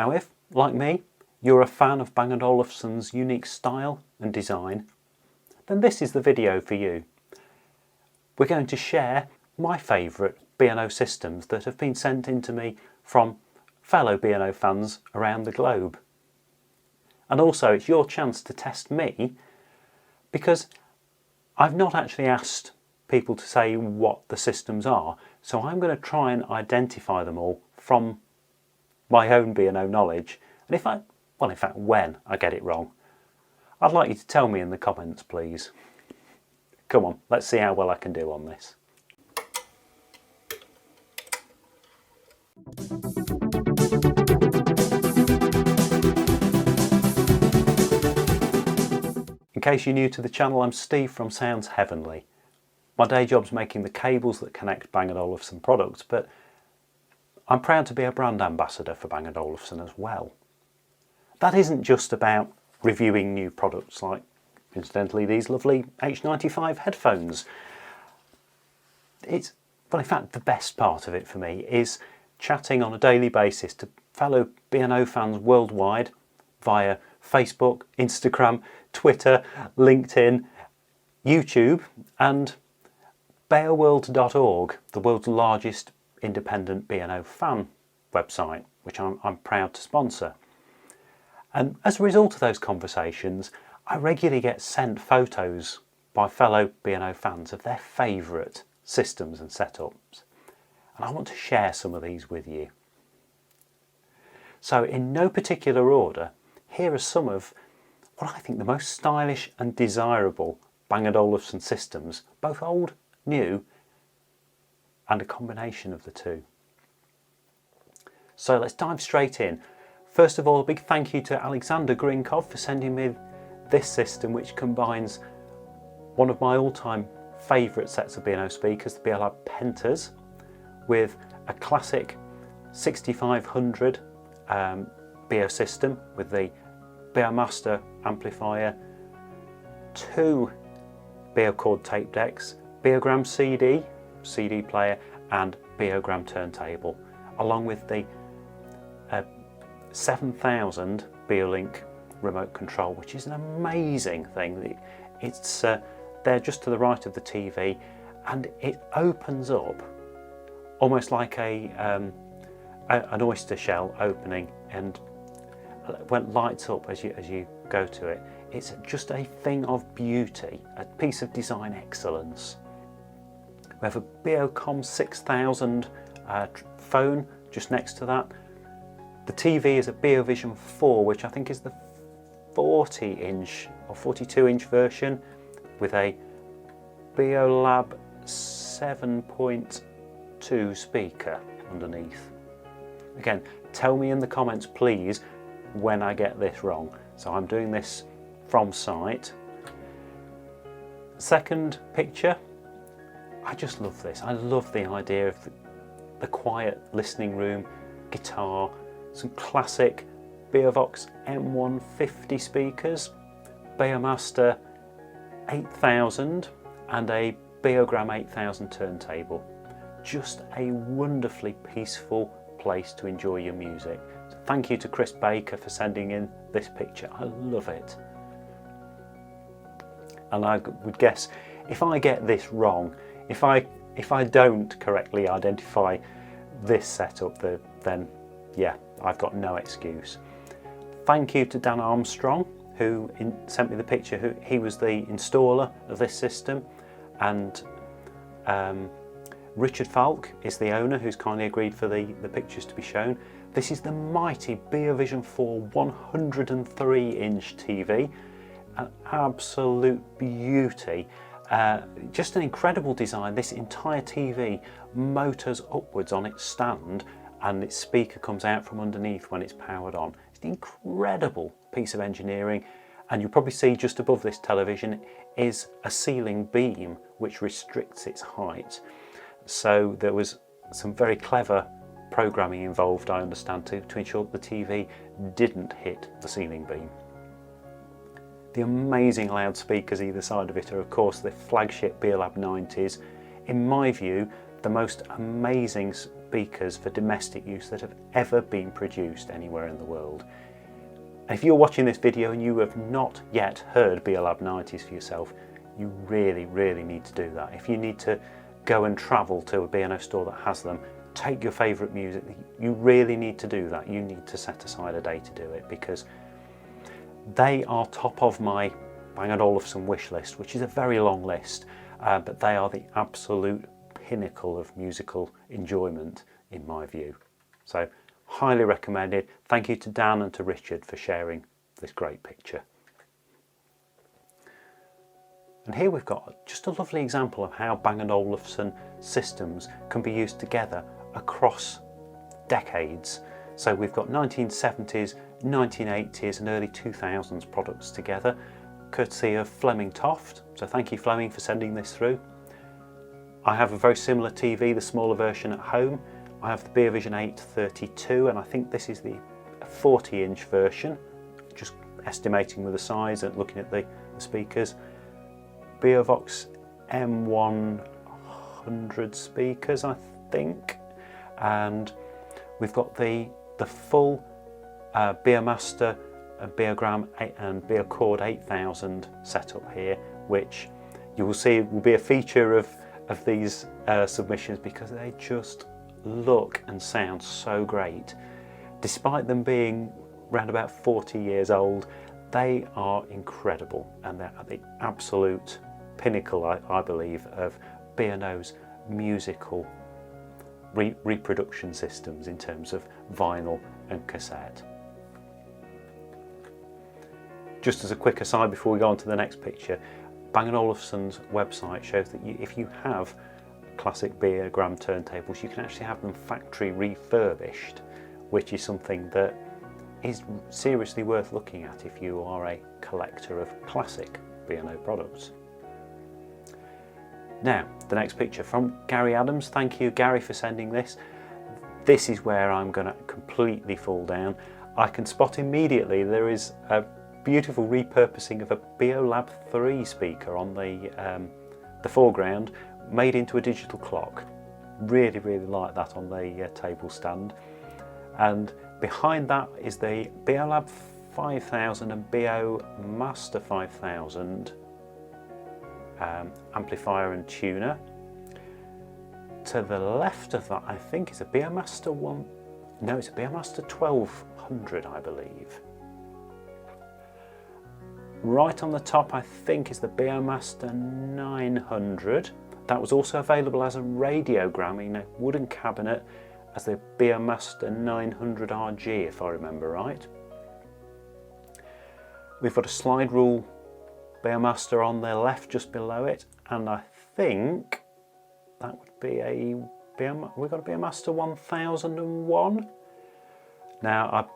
Now if, like me, you're a fan of Bang & Olufsen's unique style and design, then this is the video for you. We're going to share my favourite B&O systems that have been sent in to me from fellow B&O fans around the globe. And also it's your chance to test me, because I've not actually asked people to say what the systems are, so I'm going to try and identify them all from my own B&O knowledge. And in fact when I get it wrong, I'd like you to tell me in the comments, please. Come on, let's see how well I can do on this. In case you're new to the channel, I'm Steve from Sounds Heavenly. My day job's making the cables that connect Bang & Olufsen products, but I'm proud to be a brand ambassador for Bang & Olufsen as well. That isn't just about reviewing new products like, incidentally, these lovely H95 headphones. In fact, the best part of it for me is chatting on a daily basis to fellow B&O fans worldwide via Facebook, Instagram, Twitter, LinkedIn, YouTube and beoworld.org, the world's largest independent B&O fan website, which I'm proud to sponsor. And as a result of those conversations, I regularly get sent photos by fellow B&O fans of their favourite systems and setups. And I want to share some of these with you. So in no particular order, here are some of what I think the most stylish and desirable Bang & Olufsen systems, both old, new and a combination of the two. So let's dive straight in. First of all, a big thank you to Alexander Grinkov for sending me this system, which combines one of my all-time favourite sets of B&O speakers, the B&O Pentas, with a classic 6500 B&O system with the B&O Master amplifier, two B&O chord tape decks, B&O CD player and B&O turntable, along with the 7000 B&O Link remote control, which is an amazing thing. It's there just to the right of the TV, and it opens up almost like an oyster shell opening, and when it lights up as you go to it. It's just a thing of beauty, a piece of design excellence. We have a B&O 6000 phone just next to that. The TV is a B&O Vision 4, which I think is the 40-inch or 42-inch version, with a B&O Lab 7.2 speaker underneath. Again, tell me in the comments, please, when I get this wrong. So I'm doing this from sight. Second picture, I just love this. I love the idea of the quiet listening room, guitar, some classic B&O Vox M150 speakers, B&O Master 8000 and a B&O 8000 turntable. Just a wonderfully peaceful place to enjoy your music. So thank you to Chris Baker for sending in this picture. I love it. And I would guess if I get this wrong, if I don't correctly identify this setup, then yeah, I've got no excuse. Thank you to Dan Armstrong, who sent me the picture. He was the installer of this system, and Richard Falk is the owner, who's kindly agreed for the pictures to be shown. This is the mighty B&O Vision 4 103-inch TV, an absolute beauty. Just an incredible design. This entire TV motors upwards on its stand, and its speaker comes out from underneath when it's powered on. It's an incredible piece of engineering, and you'll probably see just above this television is a ceiling beam which restricts its height. So there was some very clever programming involved, I understand, to ensure that the TV didn't hit the ceiling beam. The amazing loudspeakers either side of it are of course the flagship B&O Lab 90s. In my view, the most amazing speakers for domestic use that have ever been produced anywhere in the world. And if you're watching this video and you have not yet heard Beolab 90s for yourself, you really, really need to do that. If you need to go and travel to a B&O store that has them, take your favourite music. You really need to do that. You need to set aside a day to do it, because they are top of my Bang & Olufsen wish list, which is a very long list, but they are the absolute pinnacle of musical enjoyment in my view. So highly recommended. Thank you to Dan and to Richard for sharing this great picture. And here we've got just a lovely example of how Bang & Olufsen systems can be used together across decades. So we've got 1970s, 1980s and early 2000s products together, courtesy of Fleming Toft. So thank you, Fleming, for sending this through. I have a very similar TV, the smaller version at home. I have the Beovision 832, and I think this is the 40-inch version, just estimating with the size and looking at the speakers. Beovox M100 speakers, I think. And we've got the full Beomaster and Beogram and Beochord 8000 setup here, which you will see will be a feature of these submissions, because they just look and sound so great. Despite them being around about 40 years old, they are incredible, and they're at the absolute pinnacle, I believe, of B&O's musical reproduction systems in terms of vinyl and cassette. Just as a quick aside before we go on to the next picture, Bang & Olufsen's website shows that if you have classic Beogram turntables, you can actually have them factory refurbished, which is something that is seriously worth looking at if you are a collector of classic B&O products. Now, the next picture from Gary Adams. Thank you, Gary, for sending this. This is where I'm going to completely fall down. I can spot immediately there is a beautiful repurposing of a Beolab 3 speaker on the foreground, made into a digital clock. Really, really like that on the table stand. And behind that is the Beolab 5000 and Beomaster 5000 amplifier and tuner. To the left of that, I think, is a Beomaster it's a Beomaster 1200, I believe. Right on the top, I think, is the Beomaster 900. That was also available as a radiogram in a wooden cabinet as the Beomaster 900 RG, if I remember right. We've got a slide rule Beomaster on the left just below it, and I think that would be we've got a Beomaster 1001. Now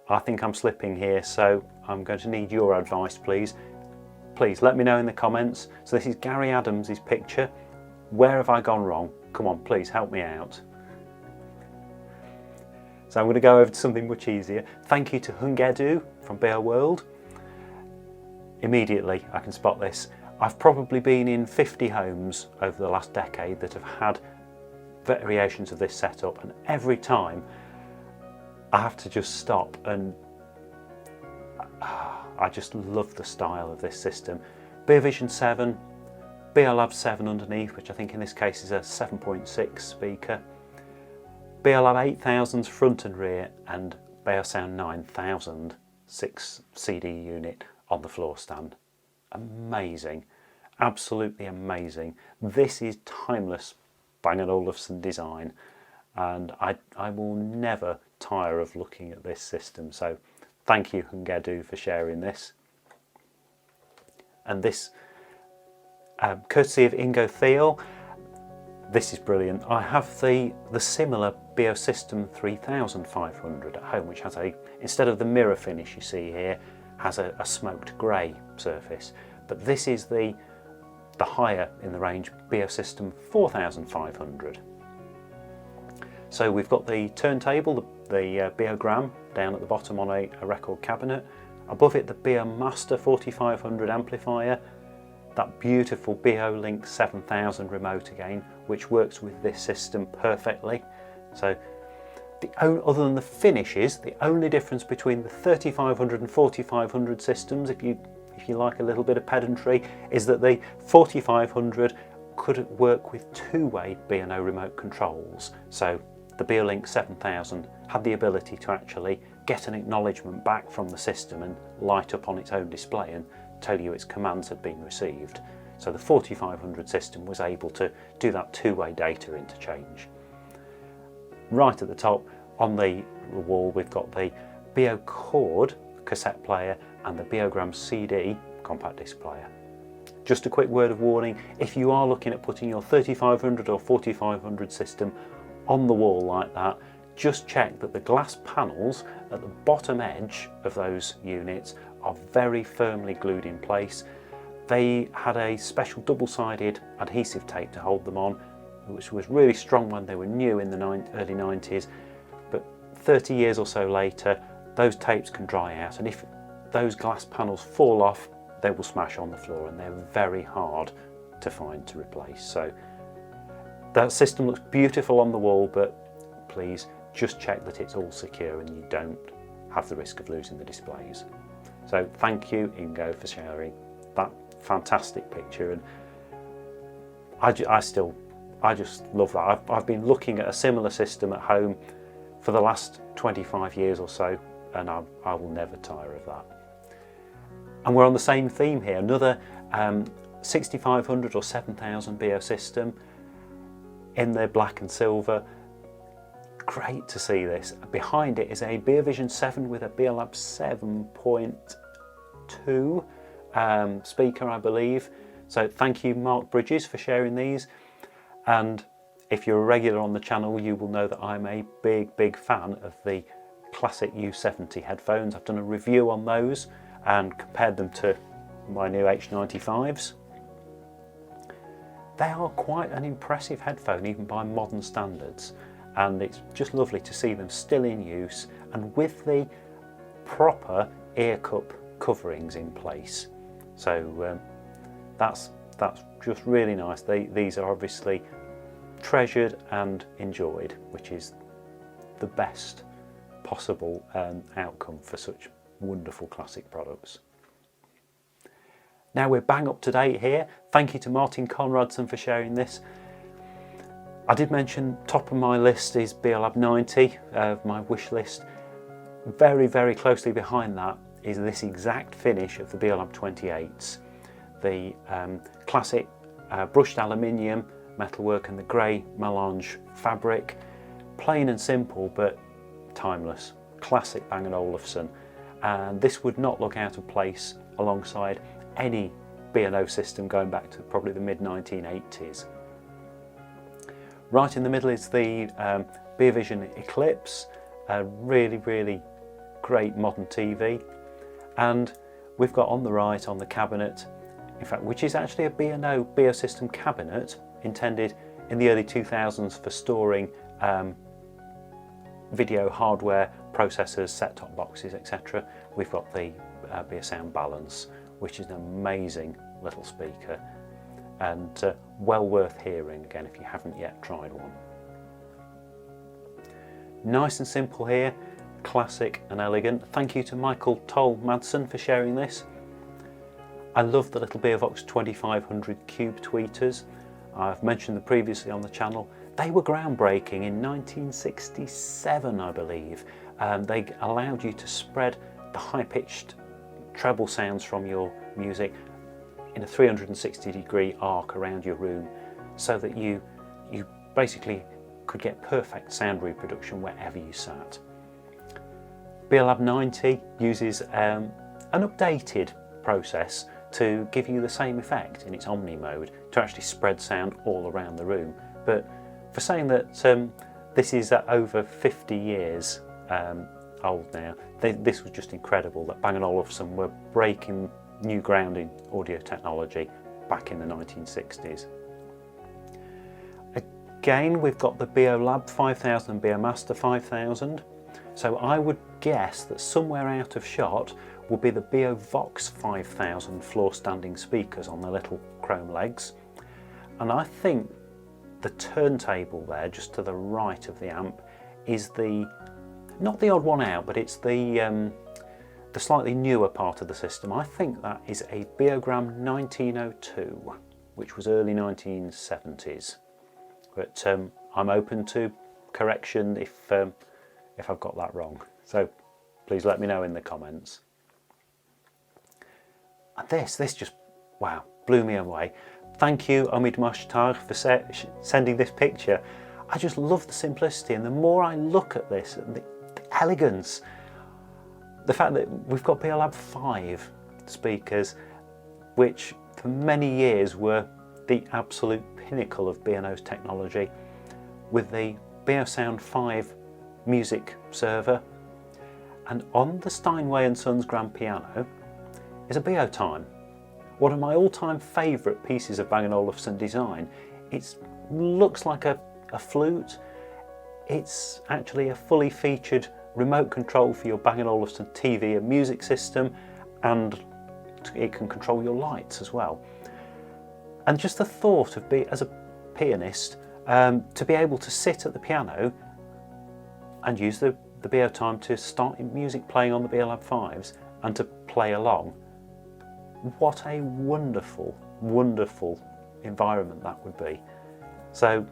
I think I'm slipping here, so I'm going to need your advice, please. Please let me know in the comments. So this is Gary Adams' picture. Where have I gone wrong? Come on, please help me out. So I'm going to go over to something much easier. Thank you to Hungedu from Bear World. Immediately I can spot this. I've probably been in 50 homes over the last decade that have had variations of this setup, and every time I have to just stop, and I just love the style of this system. Beovision 7, Beolab 7 underneath, which I think in this case is a 7.6 speaker, Beolab 8000's front and rear, and Beosound 9000 6 CD unit on the floor stand. Amazing, absolutely amazing. This is timeless Bang & Olufsen design, and I will never tire of looking at this system. So thank you, Hungedu, for sharing this. And this, courtesy of Ingo Thiel, this is brilliant. I have the similar Beosystem 3500 at home, which has instead of the mirror finish you see here, has a smoked grey surface. But this is the higher in the range Beosystem 4500. So we've got the turntable, the Beogram down at the bottom on a record cabinet. Above it, the Beomaster 4500 amplifier. that beautiful B&O Link 7000 remote again, which works with this system perfectly. So other than the finishes, the only difference between the 3500 and 4500 systems, if you like a little bit of pedantry, is that the 4500 could work with two-way B&O remote controls. So the B&O Link 7000 had the ability to actually get an acknowledgement back from the system and light up on its own display and tell you its commands had been received. So the 4500 system was able to do that two-way data interchange. Right at the top on the wall we've got the B&O Chord cassette player and the B&O CD compact disc player. Just a quick word of warning, if you are looking at putting your 3500 or 4500 system on the wall like that, just check that the glass panels at the bottom edge of those units are very firmly glued in place. They had a special double-sided adhesive tape to hold them on, which was really strong when they were new in the early 90s, but 30 years or so later those tapes can dry out, and if those glass panels fall off they will smash on the floor and they're very hard to find to replace. So that system looks beautiful on the wall, but please just check that it's all secure and you don't have the risk of losing the displays. So thank you Ingo for sharing that fantastic picture, and I just love that. I've been looking at a similar system at home for the last 25 years or so, and I will never tire of that. And we're on the same theme here, another 6500 or 7000 B&O system in the black and silver. Great to see this. Behind it is a B&O Vision 7 with a B&O 7.2 speaker, I believe. So thank you Mark Bridges for sharing these. And if you're a regular on the channel, you will know that I'm a big fan of the classic U70 headphones. I've done a review on those and compared them to my new H95s. They are quite an impressive headphone even by modern standards, and it's just lovely to see them still in use and with the proper ear cup coverings in place. So that's just really nice. These are obviously treasured and enjoyed, which is the best possible outcome for such wonderful classic products. Now we're bang up to date here. Thank you to Martin Conradson for sharing this. I did mention top of my list is B&O 90 of my wish list. Very closely behind that is this exact finish of the B&O 28s. The classic brushed aluminium metalwork and the grey melange fabric. Plain and simple but timeless. Classic Bang & Olufsen. And this would not look out of place alongside any B&O system going back to probably the mid-1980s. Right in the middle is the B&O Vision Eclipse, a really great modern TV. And we've got on the right on the cabinet, in fact, which is actually a B&O system cabinet intended in the early 2000s for storing video hardware, processors, set-top boxes, etc. We've got the B&O Sound Balance, which is an amazing little speaker and well worth hearing again if you haven't yet tried one. Nice and simple here, classic and elegant. Thank you to Michael Toll Madsen for sharing this. I love the little B&O 2500 cube tweeters. I've mentioned them previously on the channel. They were groundbreaking in 1967, I believe. They allowed you to spread the high-pitched treble sounds from your music in a 360-degree arc around your room, so that you basically could get perfect sound reproduction wherever you sat. B&O 90 uses an updated process to give you the same effect in its Omni mode, to actually spread sound all around the room. But for saying that this is over 50 years old now, this was just incredible that Bang & Olufsen were breaking new ground in audio technology back in the 1960s. Again, we've got the B&O Lab 5000, B&O Master 5000. So I would guess that somewhere out of shot would be the B&O Vox 5000 floor standing speakers on the little chrome legs. And I think the turntable there, just to the right of the amp, is not the odd one out, but it's the slightly newer part of the system. I think that is a Beogram 1902, which was early 1970s. But I'm open to correction if I've got that wrong. So please let me know in the comments. And this just, wow, blew me away. Thank you, Omid Moshtar, for sending this picture. I just love the simplicity, and the more I look at this, the elegance, the fact that we've got Beolab 5 speakers, which for many years were the absolute pinnacle of B&O's technology, with the B&O Sound 5 music server, and on the Steinway & Sons grand piano is a B&O Time, one of my all-time favourite pieces of Bang & Olufsen design. It looks like a flute. It's actually a fully featured remote control for your Bang & Olufsen TV and music system, and it can control your lights as well. And just the thought of as a pianist, to be able to sit at the piano and use the B&O Time to start music playing on the Beolab 5s and to play along. What a wonderful, wonderful environment that would be. So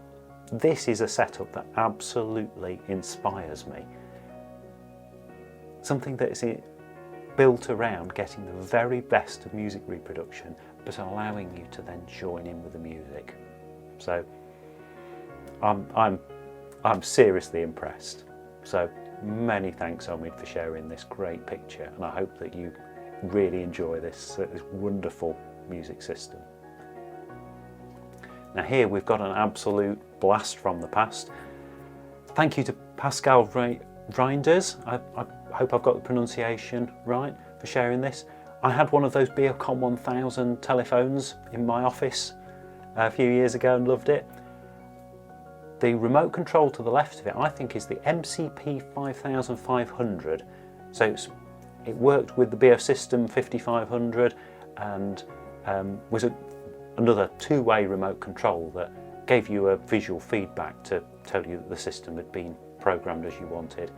this is a setup that absolutely inspires me. Something that is built around getting the very best of music reproduction, but allowing you to then join in with the music. So I'm seriously impressed. So many thanks, Omid, for sharing this great picture, and I hope that you really enjoy this wonderful music system. Now here we've got an absolute blast from the past. Thank you to Pascal Reinders, I hope I've got the pronunciation right, for sharing this. I had one of those Beocom 1000 telephones in my office a few years ago and loved it. The remote control to the left of it, I think, is the MCP 5500. So it worked with the B&O System 5500 and was another two-way remote control that gave you a visual feedback to tell you that the system had been programmed as you wanted.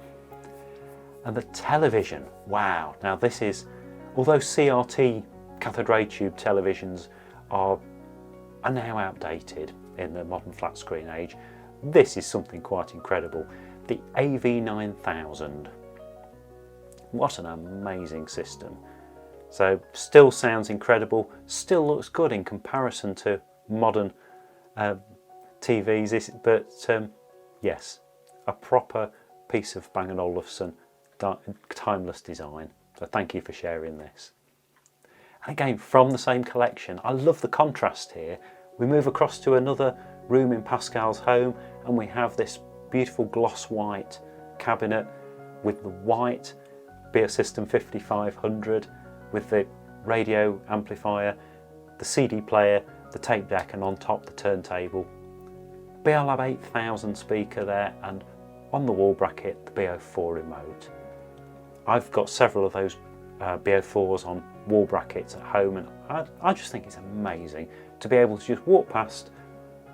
And the television, wow. Now this is, although CRT cathode ray tube televisions are now outdated in the modern flat screen age, this is something quite incredible. The AV9000. What an amazing system. So still sounds incredible, still looks good in comparison to modern TVs, but yes, a proper piece of Bang & Olufsen timeless design. So thank you for sharing this. And again, from the same collection, I love the contrast here. We move across to another room in Pascal's home, and we have this beautiful gloss white cabinet with the white B&O System 5500 with the radio amplifier, the CD player, the tape deck, and on top the turntable. Beolab 8000 speaker there, and on the wall bracket the BO4 remote. I've got several of those BO4s on wall brackets at home, and I just think it's amazing to be able to just walk past,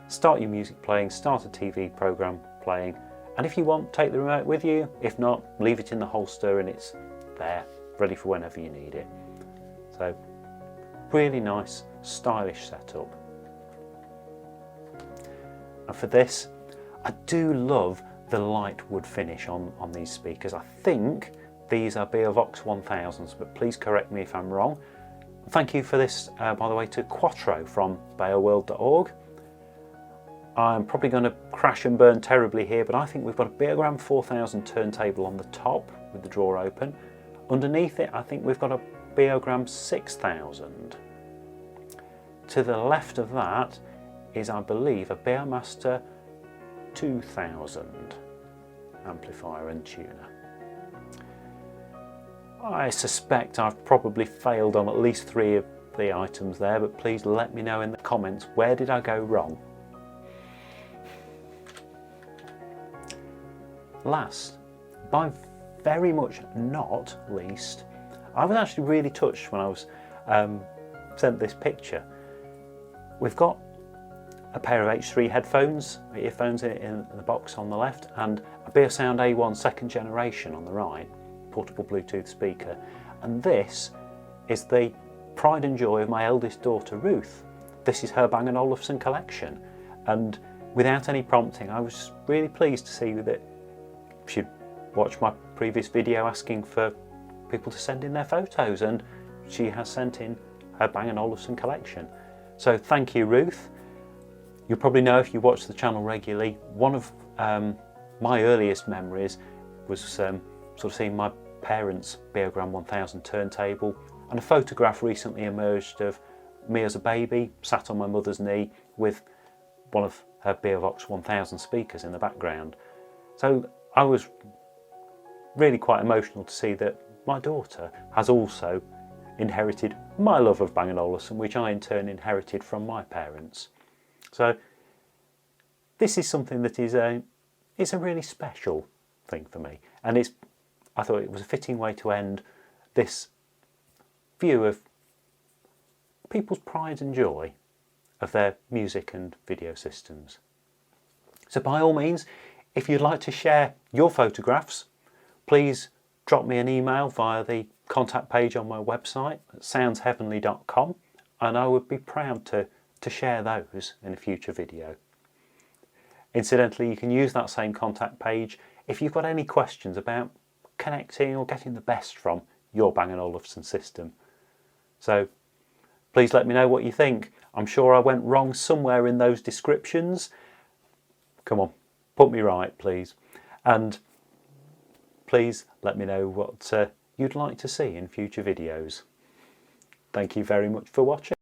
start your music playing, start a TV programme playing, and if you want, take the remote with you. If not, leave it in the holster and it's there, ready for whenever you need it. So, really nice, stylish setup. And for this, I do love the light wood finish on these speakers. I think these are B&O Vox 1000s, but please correct me if I'm wrong. Thank you for this, by the way, to Quattro from beoworld.org. I'm probably going to crash and burn terribly here, but I think we've got a Beogram 4000 turntable on the top with the drawer open. Underneath it, I think we've got a Beogram 6000. To the left of that is, I believe, a Beomaster 2000 amplifier and tuner. I suspect I've probably failed on at least 3 of the items there, but please let me know in the comments, where did I go wrong? Last, by very much not least, I was actually really touched when I was sent this picture. We've got a pair of H3 headphones, earphones in the box on the left, and a Beosound A1 second generation on the right, portable Bluetooth speaker. And this is the pride and joy of my eldest daughter Ruth. This is her B&O Olufsen collection, and without any prompting I was really pleased to see that she'd watched my previous video asking for people to send in their photos, and she has sent in her B&O Olufsen collection. So thank you, Ruth. You'll probably know if you watch the channel regularly, one of my earliest memories was sort of seeing my parents' Beogram 1000 turntable, and a photograph recently emerged of me as a baby sat on my mother's knee with one of her Beovox 1000 speakers in the background. So I was really quite emotional to see that my daughter has also inherited my love of B&O Olufsen, which I in turn inherited from my parents. So this is something that is a really special thing for me, and I thought it was a fitting way to end this view of people's pride and joy of their music and video systems. So by all means, if you'd like to share your photographs, please drop me an email via the contact page on my website at soundsheavenly.com, and I would be proud to share those in a future video. Incidentally, you can use that same contact page if you've got any questions about connecting or getting the best from your B&O Olufsen system. So please let me know what you think. I'm sure I went wrong somewhere in those descriptions. Come on, put me right, please. And please let me know what you'd like to see in future videos. Thank you very much for watching.